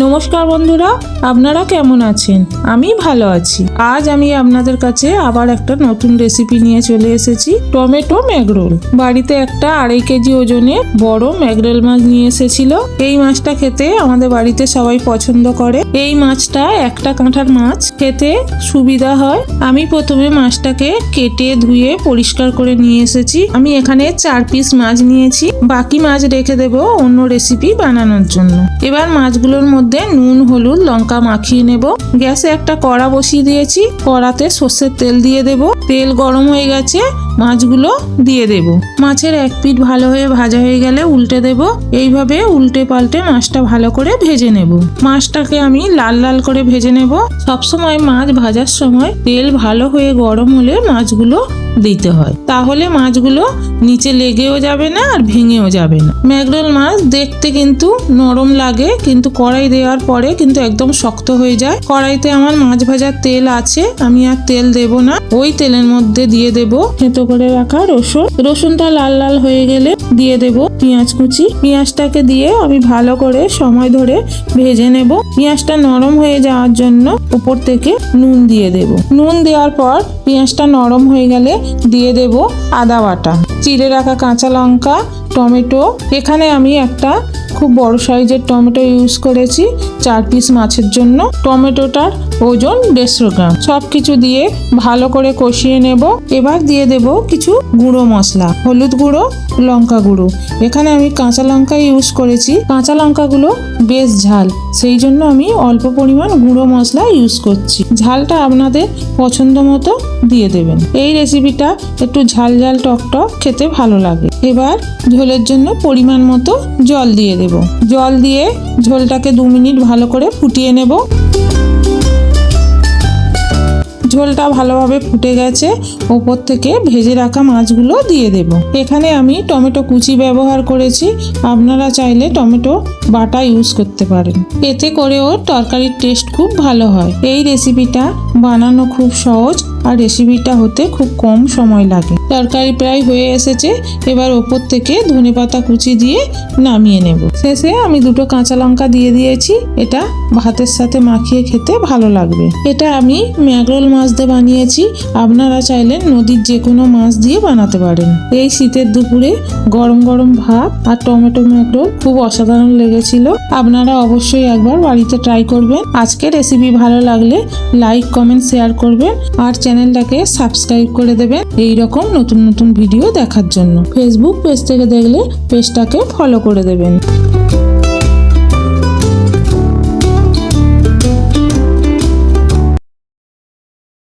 নমস্কার বন্ধুরা, আপনারা কেমন আছেন? আমি ভালো আছি। আজ আমি আপনাদের কাছে আবার একটা নতুন রেসিপি নিয়ে চলে এসেছি, টমেটো ম্যাগরোল। বাড়িতে একটা 2.5 কেজি ওজনের বড় ম্যাগরেল মাছ নিয়ে এসেছিল। এই মাছটা খেতে আমাদের বাড়িতে সবাই পছন্দ করে। এই মাছটা একটা কাঁটার মাছ, খেতে সুবিধা হয়। আমি প্রথমে মাছটাকে কেটে ধুয়ে পরিষ্কার করে নিয়ে এসেছি। আমি এখানে 4 পিস মাছ নিয়েছি, বাকি মাছ রেখে দেবো অন্য রেসিপি বানানোর জন্য। এবার মাছগুলোর মধ্যে নুন, হলুদ, লঙ্কা মাখিয়ে নেব। গ্যাসে একটা কড়া বসিয়ে দিয়েছি, কড়াতে সর্ষের তেল দিয়ে দেব। তেল গরম হয়ে গেছে, মাছগুলো দিয়ে দেব। মাছের এক পিঠ ভালো হয়ে ভাজা হয়ে গেলে উল্টে দেব। এইভাবে উল্টে পাল্টে মাছটা ভালো করে ভেজে নেব। মাছটাকে আমি লাল লাল করে ভেজে নেব। সবসময় মাছ ভাজার সময় তেল ভালো হয়ে গরম হলে মাছগুলো দিতে হয়, তাহলে মাছগুলো নিচে লেগেও যাবে না আর ভেঙেও যাবে না। ম্যাগরেল মাছ দেখতে কিন্তু নরম লাগে, কিন্তু কড়াই দেওয়ার পরে কিন্তু একদম শক্ত হয়ে যায়। কড়াইতে আমার মাছ ভাজার তেল আছে, আমি আর তেল দেব না। ওই তেলের মধ্যে দিয়ে দেব থেঁতো করে রাখা রসুন। রসুনটা লাল লাল হয়ে গেলে দিয়ে দেব পেঁয়াজ কুচি। পেঁয়াজটাকে দিয়ে আমি ভালো করে সময় ধরে ভেজে নেব। পেঁয়াজটা নরম হয়ে যাওয়ার জন্য উপর থেকে নুন দিয়ে দেব। নুন দেওয়ার পর পেঁয়াজটা নরম হয়ে গেলে দিয়ে দেব আদা বাটা, চিড়ে রাখা কাঁচা লঙ্কা, টমেটো। এখানে আমি একটা খুব বড় সাইজের টমেটো ইউজ করেছি 4 পিস মাছের জন্য। টমেটোটার ওজন 150 গ্রাম। সব কিছু দিয়ে ভালো করে কষিয়ে নেব। এবার দিয়ে দেব কিছু গুঁড়ো মশলা, হলুদ গুঁড়ো, লঙ্কা গুঁড়ো। এখানে আমি কাঁচা লঙ্কা ইউজ করেছি। কাঁচা লঙ্কাগুলো বেশ ঝাল, সেই জন্য আমি অল্প পরিমাণ গুঁড়ো মশলা ইউজ করছি। ঝালটা আপনাদের পছন্দ মতো দিয়ে দেবেন। এই রেসিপিটা একটু ঝাল ঝাল টক টক খেতে ভালো লাগে। এবার ঝোলের জন্য পরিমাণ মতো জল দিয়ে দেব। জল দিয়ে ঝোলটাকে 2 মিনিট ভালো করে ফুটিয়ে নেব। ঝোলটা ভালোভাবে ফুটে গেছে, ওপর থেকে ভেজে রাখা মাছগুলো দিয়ে দেব। এখানে আমি টমেটো কুচি ব্যবহার করেছি, আপনারা চাইলে টমেটো বাটা ইউজ করতে পারেন। এতে করেও তরকারির টেস্ট খুব ভালো হয়। এই রেসিপিটা বানানো খুব সহজ আর রেসিপিটা হতে খুব কম সময় লাগে। তরকারি প্রায় হয়ে এসেছে, এবার ওপর থেকে ধনেপাতা কুচি দিয়ে নামিয়ে নেব। শেষে আমি 2টো কাঁচা লঙ্কা দিয়ে দিয়েছি। এটা ভাতের সাথে মাখিয়ে খেতে ভালো লাগবে। এটা আমি ম্যাগরেল মাছ দিয়ে বানিয়েছি, আপনারা চাইলে নদীর যে কোনো মাছ দিয়ে বানাতে পারেন। এই শীতের দুপুরে গরম গরম ভাত আর টমেটো ম্যাগরেল খুব অসাধারণ লেগেছিল। আপনারা অবশ্যই একবার বাড়িতে ট্রাই করবেন। আজকে রেসিপি ভালো লাগলে লাইক, কমেন্ট, শেয়ার করবেন আর চ্যানেলটাকে সাবস্ক্রাইব করে দেবেন এই রকম নতুন নতুন ভিডিও দেখার জন্য। ফেসবুক পেজ থেকে দেখলে পেজটাকে ফলো করে দেবেন।